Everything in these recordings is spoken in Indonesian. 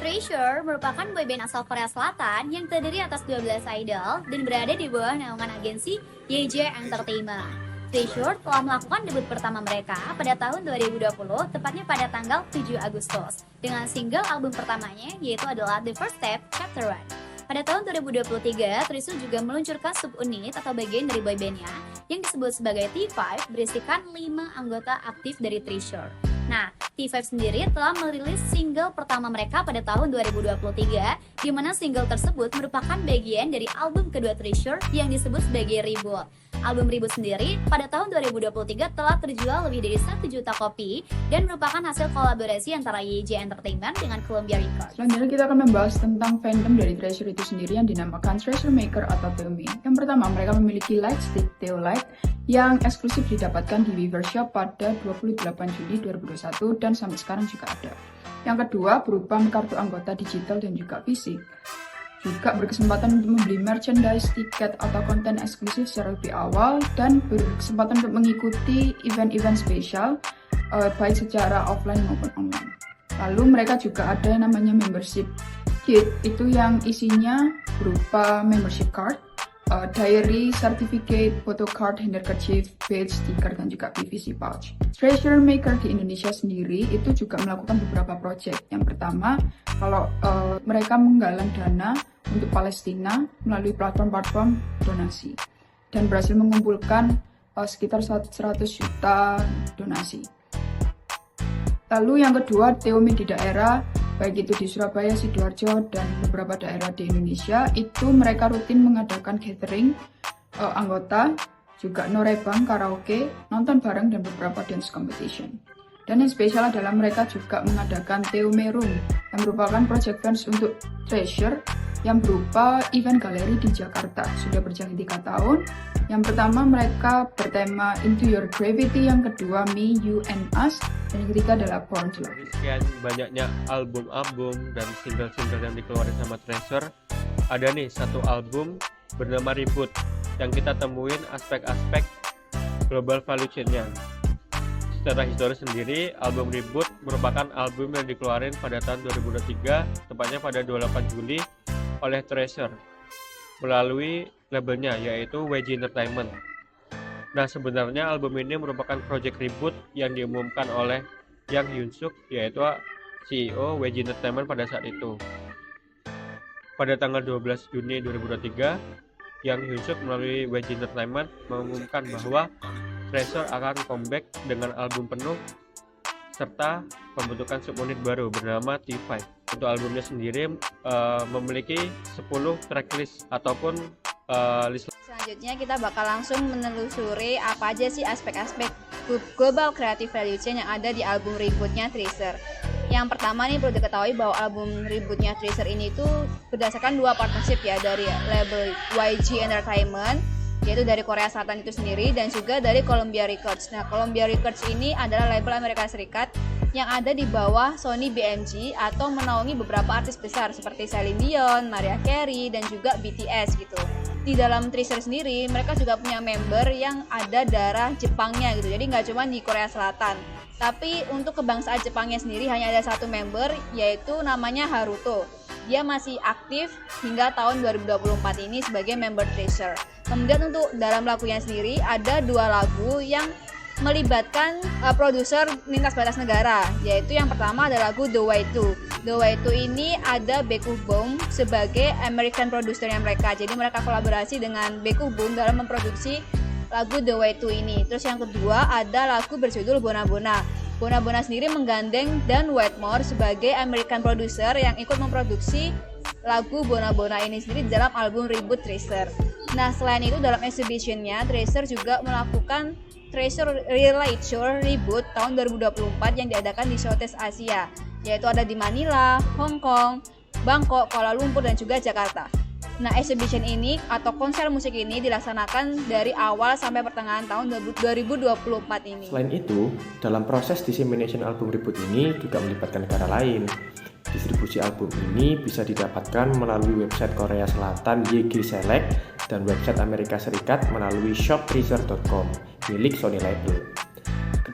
Treasure merupakan boyband asal Korea Selatan yang terdiri atas 12 idol dan berada di bawah naungan agensi YG Entertainment. Treasure telah melakukan debut pertama mereka pada tahun 2020, tepatnya pada tanggal 7 Agustus, dengan single album pertamanya yaitu adalah The First Step Chapter 1. Pada tahun 2023, Treasure juga meluncurkan subunit atau bagian dari boybandnya yang disebut sebagai T5, berisikan 5 anggota aktif dari Treasure. Nah, T5 sendiri telah merilis single pertama mereka pada tahun 2023, di mana single tersebut merupakan bagian dari album kedua Treasure yang disebut sebagai Reboot. Album Reboot sendiri pada tahun 2023 telah terjual lebih dari 1 juta kopi dan merupakan hasil kolaborasi antara YG Entertainment dengan Columbia Records. Selanjutnya kita akan membahas tentang fandom dari Treasure itu sendiri yang dinamakan Treasure Maker atau Teomi. Yang pertama, mereka memiliki Lightstick Teolight yang eksklusif didapatkan di Weaver Shop pada 28 Juli 2021 dan sampai sekarang juga ada. Yang kedua, berupa kartu anggota digital dan juga fisik. Juga berkesempatan untuk membeli merchandise, tiket, atau konten eksklusif secara lebih awal dan berkesempatan untuk mengikuti event-event spesial baik secara offline maupun online. Lalu mereka juga ada yang namanya membership kit, itu yang isinya berupa membership card, diary, certificate, photo card, handkerchief, badge, stiker, dan juga PVC pouch. Treasure Maker di Indonesia sendiri itu juga melakukan beberapa project. Yang pertama, kalau mereka menggalang dana untuk Palestina melalui platform-platform donasi dan berhasil mengumpulkan sekitar 100 juta donasi. Lalu yang kedua, Teomi di daerah, baik itu di Surabaya, Sidoarjo, dan beberapa daerah di Indonesia, itu mereka rutin mengadakan gathering anggota, juga norebang, karaoke, nonton bareng, dan beberapa dance competition. Dan yang spesial adalah mereka juga mengadakan Teome Room, yang merupakan project fans untuk Treasure, yang berupa event galeri di Jakarta. Sudah berjalan 3 tahun. Yang pertama mereka bertema Into Your Gravity, yang kedua Me, You, and Us, dan yang ketiga adalah Born to Love. Sekian banyaknya album-album dan single-single yang dikeluarin sama Treasure, ada nih satu album bernama Reboot yang kita temuin aspek-aspek global value chain-nya. Secara historis sendiri, album Reboot merupakan album yang dikeluarin pada tahun 2023, tepatnya pada 28 Juli oleh Treasure melalui labelnya yaitu YG Entertainment. Nah, sebenarnya album ini merupakan project Reboot yang diumumkan oleh Yang Hyunsuk, yaitu CEO YG Entertainment pada saat itu. Pada tanggal 12 Juni 2023, Yang Hyunsuk melalui YG Entertainment mengumumkan bahwa Treasure akan comeback dengan album penuh serta pembentukan subunit baru bernama T5. Untuk albumnya sendiri memiliki 10 tracklist ataupun list. Selanjutnya kita bakal langsung menelusuri apa aja sih aspek-aspek global creative value chain yang ada di album Rebootnya Treasure. Yang pertama nih perlu diketahui bahwa album Rebootnya Treasure ini tuh berdasarkan 2 partnership ya, dari label YG Entertainment yaitu dari Korea Selatan itu sendiri dan juga dari Columbia Records. Nah, Columbia Records ini adalah label Amerika Serikat yang ada di bawah Sony BMG atau menaungi beberapa artis besar seperti Celine Dion, Mariah Carey, dan juga BTS gitu. Di dalam Treasure sendiri, mereka juga punya member yang ada darah Jepangnya gitu. Jadi nggak cuma di Korea Selatan. Tapi untuk kebangsaan Jepangnya sendiri hanya ada 1 member, yaitu namanya Haruto. Dia masih aktif hingga tahun 2024 ini sebagai member Treasure. Kemudian untuk dalam lagunya sendiri ada 2 lagu yang melibatkan produser lintas batas negara, yaitu yang pertama ada lagu The Way To. The Way To ini ada Baekhyun sebagai American produsernya mereka. Jadi mereka kolaborasi dengan Baekhyun dalam memproduksi lagu The Way To ini. Terus yang kedua ada lagu berjudul Bona Bona. Bona Bona sendiri menggandeng Dan Whitmore sebagai American producer yang ikut memproduksi lagu Bona Bona ini sendiri dalam album Reboot Treasure. Nah, selain itu dalam exhibitionnya Treasure juga melakukan Treasure Relay Show Reboot tahun 2024 yang diadakan di Southeast Asia, yaitu ada di Manila, Hong Kong, Bangkok, Kuala Lumpur, dan juga Jakarta. Nah, exhibition ini atau konser musik ini dilaksanakan dari awal sampai pertengahan tahun 2024 ini. Selain itu, dalam proses dissemination album Reboot ini juga melibatkan negara lain. Distribusi album ini bisa didapatkan melalui website Korea Selatan YG Select dan website Amerika Serikat melalui shoptreasure.com milik Sony Label.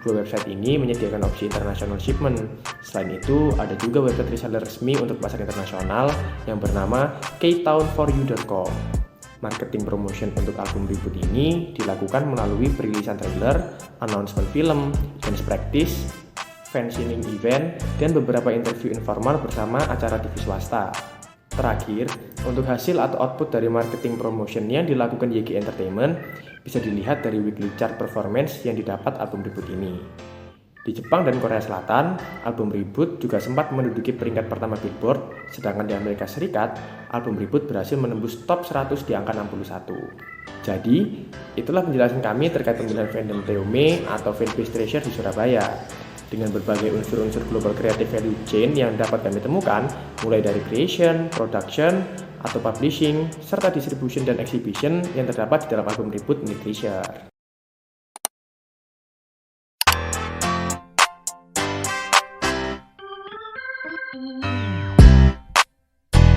Kedua website ini menyediakan opsi international shipment. Selain itu, ada juga website reseller resmi untuk pasar internasional yang bernama ktown4u.com. Marketing promotion untuk album Ribut ini dilakukan melalui perilisan trailer, announcement film, dance practice, fan signing event, dan beberapa interview informal bersama acara TV swasta. Terakhir, untuk hasil atau output dari marketing promotion yang dilakukan YG Entertainment bisa dilihat dari weekly chart performance yang didapat album Ribut ini. Di Jepang dan Korea Selatan, album Ribut juga sempat menduduki peringkat pertama Billboard, sedangkan di Amerika Serikat, album Ribut berhasil menembus top 100 di angka 61. Jadi, itulah penjelasan kami terkait pemilihan fandom TOME atau Fanbase Treasure di Surabaya. Dengan berbagai unsur-unsur global creative value chain yang dapat kami temukan, mulai dari creation, production, atau publishing, serta distribution dan exhibition yang terdapat di dalam album Ribut milik Treasure.